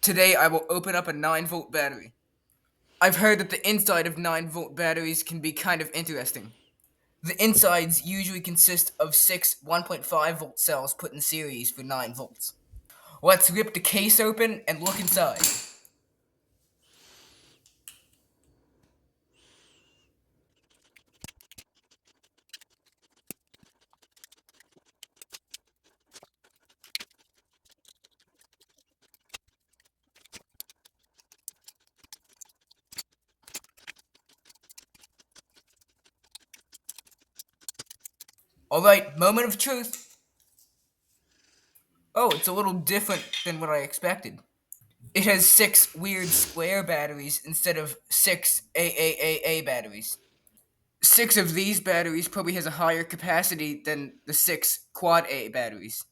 Today I will open up a 9-volt battery. I've heard that the inside of 9-volt batteries can be kind of interesting. The insides usually consist of six 1.5-volt cells put in series for 9 volts. Let's rip the case open and look inside. Alright, moment of truth. Oh, it's a little different than what I expected. It has 6 weird square batteries instead of 6 AAAA batteries. 6 of these batteries probably has a higher capacity than the 6 quad A batteries.